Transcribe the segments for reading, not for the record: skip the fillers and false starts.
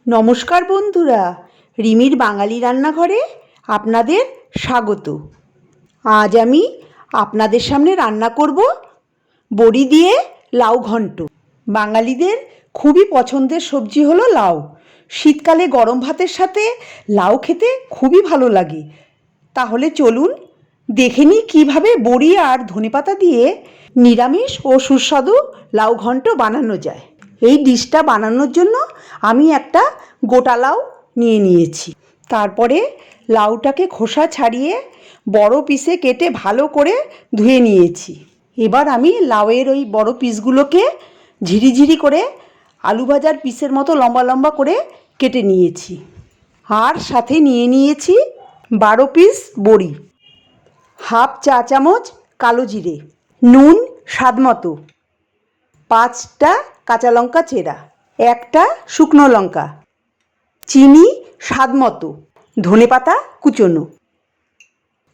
নমস্কার বন্ধুরা, রিমির বাঙালি রান্নাঘরে আপনাদের স্বাগত। আজ আমি আপনাদের সামনে রান্না করব বড়ি দিয়ে লাউ ঘন্ট। বাঙালিদের খুবই পছন্দের সবজি হলো লাউ। শীতকালে গরম ভাতের সাথে লাউ খেতে খুবই ভালো লাগে। তাহলে চলুন দেখে নিই কীভাবে বড়ি আর ধনেপাতা দিয়ে নিরামিষ ও সুস্বাদু লাউ ঘন্ট বানানো যায়। এই ডিশটা বানানোর জন্য আমি একটা গোটা লাউ নিয়েছি। তারপরে লাউটাকে খোসা ছাড়িয়ে বড় পিসে কেটে ভালো করে ধুয়ে নিয়েছি। এবার আমি লাউয়ের ওই বড় পিসগুলোকে ঝিরিঝিরি করে আলু ভাজার পিসের মতো লম্বা লম্বা করে কেটে নিয়েছি। আর সাথে নিয়েছি 12 পিস বড়ি, হাফ চা চামচ কালো জিরে, নুন স্বাদ মতো, 5টা কাঁচা লঙ্কা চেরা, একটা শুকনো লঙ্কা, চিনি স্বাদ মতো, ধনেপাতা কুচোনো,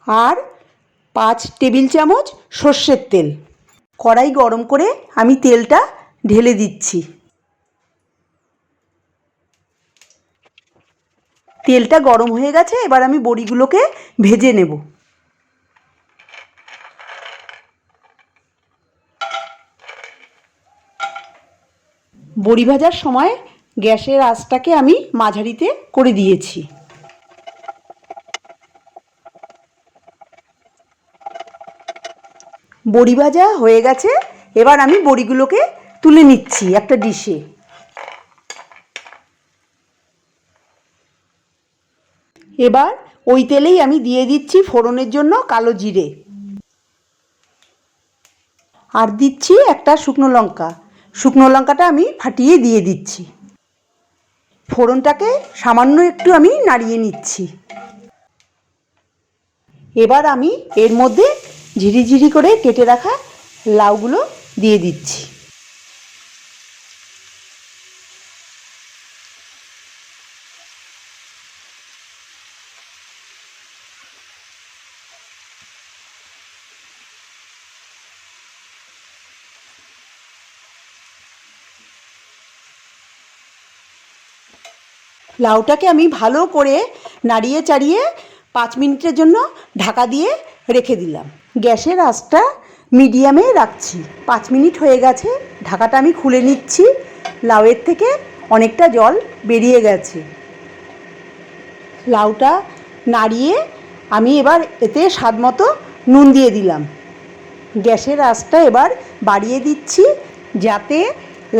আর 5 টেবিল চামচ সর্ষের তেল। কড়াই গরম করে আমি তেলটা ঢেলে দিচ্ছি। তেলটা গরম হয়ে গেছে, এবার আমি বড়িগুলোকে ভেজে নেব। বড়ি ভাজার সময় গ্যাসের আঁচটাকে আমি মাঝারিতে করে দিয়েছি। বড়ি ভাজা হয়ে গেছে, এবার আমি বড়িগুলোকে তুলে নিচ্ছি একটা ডিশে। এবার ওই তেলেই আমি দিয়ে দিচ্ছি ফোড়নের জন্য কালো জিরে, আর দিচ্ছি একটা শুকনো লঙ্কা। শুকনো লঙ্কাটা আমি ফাটিয়ে দিয়ে দিচ্ছি। ফোড়নটাকে সামান্য একটু আমি নাড়িয়ে নিচ্ছি। এবার আমি এর মধ্যে ঝিরিঝিরি করে কেটে রাখা লাউগুলো দিয়ে দিচ্ছি। লাউটাকে আমি ভালো করে নাড়িয়ে চাড়িয়ে 5 মিনিটের জন্য ঢাকা দিয়ে রেখে দিলাম। গ্যাসের আঁচটা মিডিয়ামে রাখছি। 5 মিনিট হয়ে গেছে, ঢাকাটা আমি খুলে নিচ্ছি। লাউয়ের থেকে অনেকটা জল বেরিয়ে গেছে। লাউটা নাড়িয়ে আমি এবার এতে স্বাদ মতো নুন দিয়ে দিলাম। গ্যাসের আঁচটা এবার বাড়িয়ে দিচ্ছি, যাতে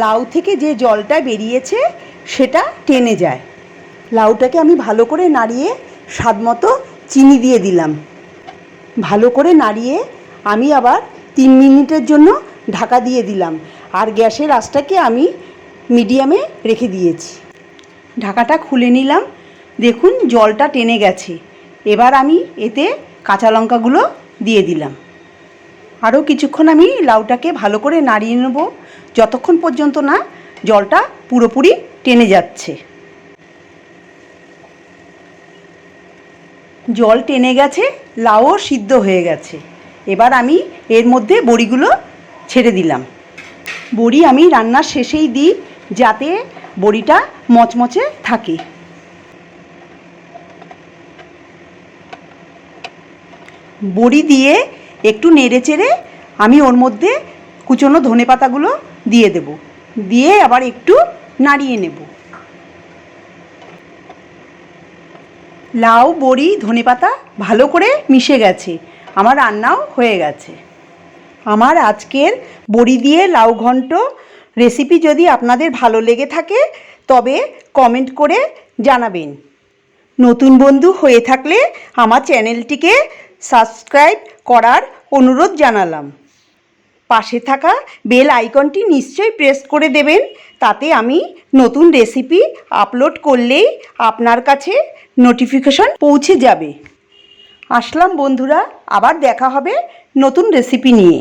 লাউ থেকে যে জলটা বেরিয়েছে সেটা টেনে যায়। লাউটাকে আমি ভালো করে নাড়িয়ে স্বাদ মতো চিনি দিয়ে দিলাম। ভালো করে নাড়িয়ে আমি আবার 3 মিনিটের জন্য ঢাকা দিয়ে দিলাম, আর গ্যাসের আঁচটাকে আমি মিডিয়ামে রেখে দিয়েছি। ঢাকাটা খুলে নিলাম, দেখুন জলটা টেনে গেছে। এবার আমি এতে কাঁচা লঙ্কাগুলো দিয়ে দিলাম। আরও কিছুক্ষণ আমি লাউটাকে ভালো করে নাড়িয়ে নেব, যতক্ষণ পর্যন্ত না জলটা পুরোপুরি টেনে যাচ্ছে। জল টেনে গেছে, লাউও সিদ্ধ হয়ে গেছে। এবার আমি এর মধ্যে বড়িগুলো ছেড়ে দিলাম। বড়ি আমি রান্নার শেষেই দিই, যাতে বড়িটা মচমচে থাকে। বড়ি দিয়ে একটু নেড়ে চেড়ে আমি ওর মধ্যে কুচনো ধনেপাতাগুলো দিয়ে দেব, দিয়ে আবার একটু নাড়িয়ে নেব। লাউ, বড়ি, ধনেপাতা ভালো করে মিশে গেছে, আমার রান্নাও হয়ে গেছে। আমার আজকের বড়ি দিয়ে লাউ ঘন্ট রেসিপি যদি আপনাদের ভালো লেগে থাকে তবে কমেন্ট করে জানাবেন। নতুন বন্ধু হয়ে থাকলে আমার চ্যানেলটিকে সাবস্ক্রাইব করার অনুরোধ জানালাম। পাশে থাকা বেল আইকনটি নিশ্চয়ই প্রেস করে দেবেন, তাতে আমি নতুন রেসিপি আপলোড করলেই আপনার কাছে নোটিফিকেশন পৌঁছে যাবে। আসলাম বন্ধুরা, আবার দেখা হবে নতুন রেসিপি নিয়ে।